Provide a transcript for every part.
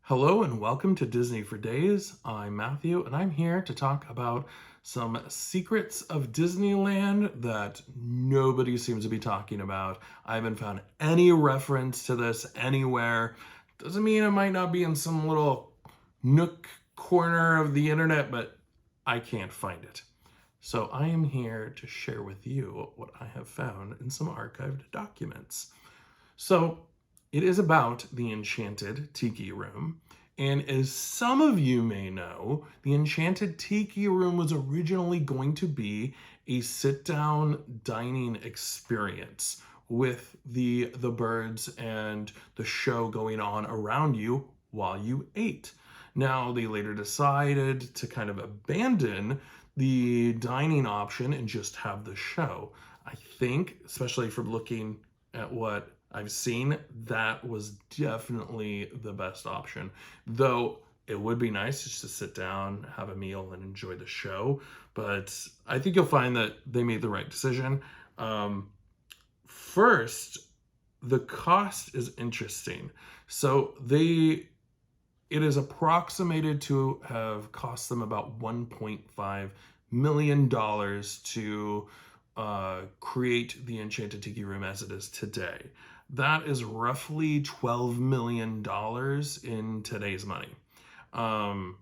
Hello and welcome to Disney for Days. I'm Matthew and I'm here to talk about some secrets of Disneyland that nobody seems to be talking about. I haven't found any reference to this anywhere. Doesn't mean it might not be in some little nook corner of the internet, but I can't find it. So I am here to share with you what I have found in some archived documents. So it is about the Enchanted Tiki Room. And as some of you may know, the Enchanted Tiki Room was originally going to be a sit-down dining experience with the birds and the show going on around you while you ate. Now, they later decided to kind of abandon the dining option and just have the show. I think, especially from looking at what I've seen, that was definitely the best option. Though it would be nice just to sit down, have a meal, and enjoy the show. But I think you'll find that they made the right decision. First, the cost is interesting. So it is approximated to have cost them about $1.5 million to create the Enchanted Tiki Room as it is today. That is roughly $12 million in today's money. So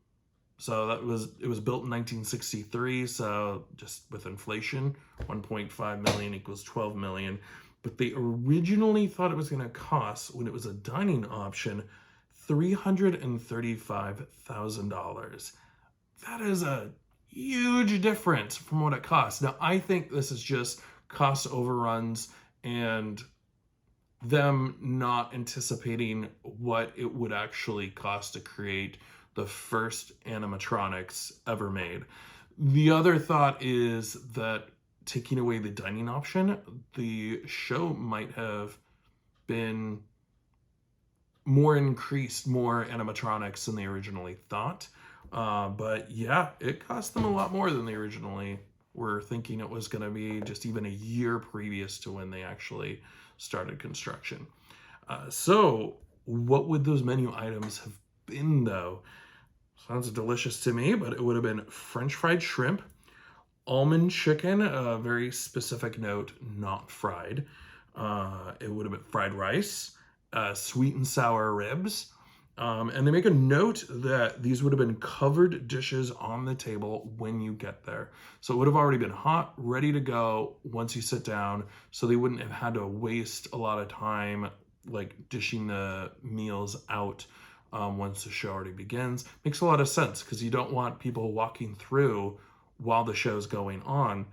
it was built in 1963. So just with inflation, 1.5 million equals 12 million. But they originally thought it was going to cost, when it was a dining option, $335,000. That is a huge difference from what it costs. Now, I think this is just cost overruns and them not anticipating what it would actually cost to create the first animatronics ever made. The other thought is that taking away the dining option, the show might have been more animatronics than they originally thought. But yeah, it cost them a lot more than they originally were thinking it was going to be, just even a year previous to when they actually started construction. So what would those menu items have been, though? Sounds delicious to me, but it would have been French fried shrimp, almond chicken, a very specific note, not fried. It would have been fried rice, sweet and sour ribs. And they make a note that these would have been covered dishes on the table when you get there. So it would have already been hot, ready to go once you sit down. So they wouldn't have had to waste a lot of time like dishing the meals out once the show already begins. Makes a lot of sense because you don't want people walking through while the show's going on.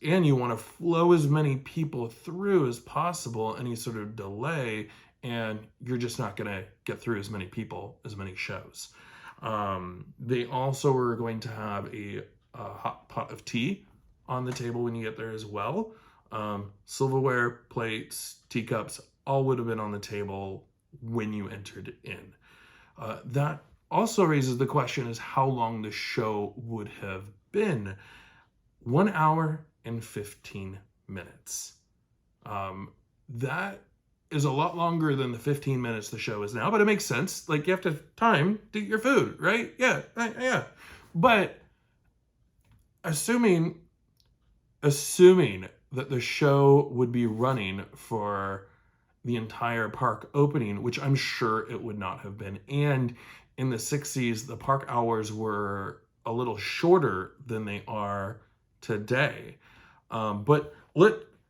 And you want to flow as many people through as possible. Any sort of delay, and you're just not going to get through as many people, as many shows. They also are going to have a hot pot of tea on the table when you get there as well. Silverware, plates, teacups, all would have been on the table when you entered in. That also raises the question is how long the show would have been. 1 hour and 15 minutes. That is a lot longer than the 15 minutes the show is now, but it makes sense. Like, you have to have time to eat your food, right? Yeah. But assuming that the show would be running for the entire park opening, which I'm sure it would not have been. And in the 60s, the park hours were a little shorter than they are today. But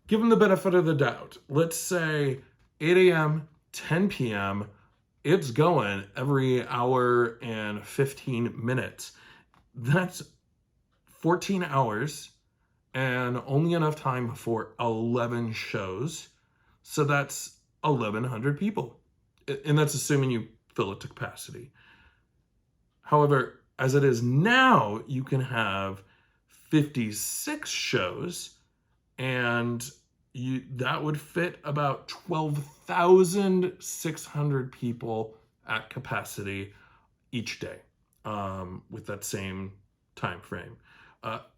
give them the benefit of the doubt. Let's say 8 a.m., 10 p.m., it's going every hour and 15 minutes. That's 14 hours and only enough time for 11 shows. So that's 1,100 people. And that's assuming you fill it to capacity. However, as it is now, you can have 56 shows, and that would fit about 12,600 people at capacity each day with that same time frame.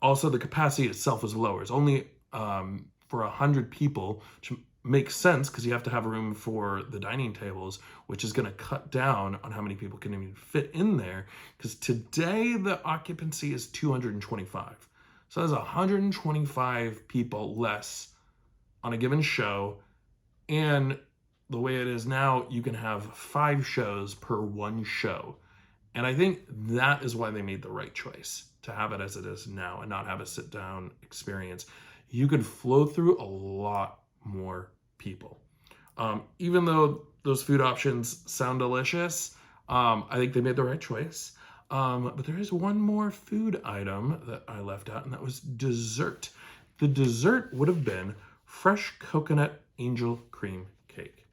Also, the capacity itself is lower. It's only for 100 people, which makes sense because you have to have room for the dining tables, which is going to cut down on how many people can even fit in there. Because today the occupancy is 225. So there's 125 people less on a given show. And the way it is now, you can have 5 shows per one show. And I think that is why they made the right choice to have it as it is now and not have a sit down experience. You could flow through a lot more people. Even though those food options sound delicious, I think they made the right choice. But there is one more food item that I left out, and that was dessert. The dessert would have been fresh coconut angel cream cake.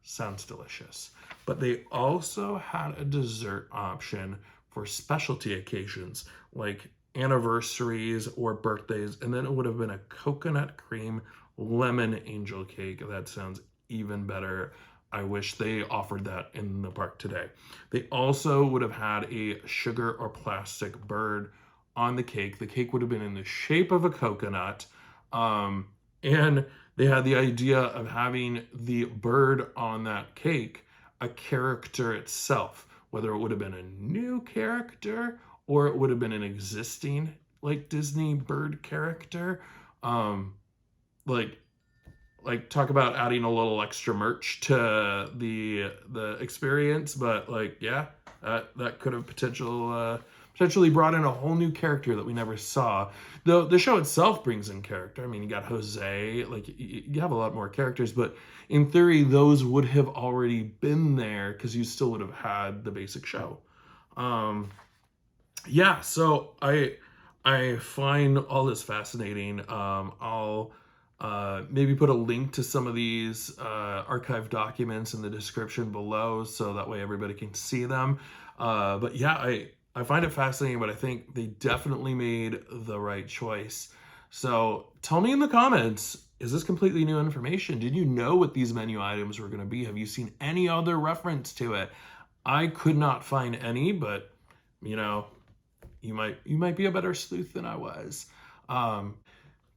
Sounds delicious. But they also had a dessert option for specialty occasions like anniversaries or birthdays, and then it would have been a coconut cream lemon angel cake. That sounds even better. I wish they offered that in the park today. They also would have had a sugar or plastic bird on the cake. The cake would have been in the shape of a coconut. And they had the idea of having the bird on that cake a character itself, whether it would have been a new character or it would have been an existing like Disney bird character. Like talk about adding a little extra merch to the experience, but like yeah, that could have potentially brought in a whole new character that we never saw. The show itself brings in character. I mean, you got Jose, like you have a lot more characters, but in theory, those would have already been there because you still would have had the basic show. Yeah, so I find all this fascinating. I'll maybe put a link to some of these archived documents in the description below so that way everybody can see them. But yeah, I find it fascinating, but I think they definitely made the right choice. So tell me in the comments, is this completely new information? Did you know what these menu items were going to be? Have you seen any other reference to it? I could not find any, but you know, you might be a better sleuth than I was.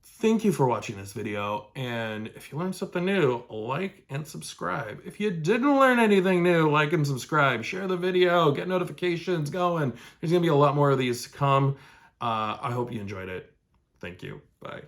Thank you for watching this video, and if you learned something new, like and subscribe. If you didn't learn anything new, like and subscribe. Share the video, get notifications going. There's gonna be a lot more of these to come. I hope you enjoyed it. Thank you. Bye.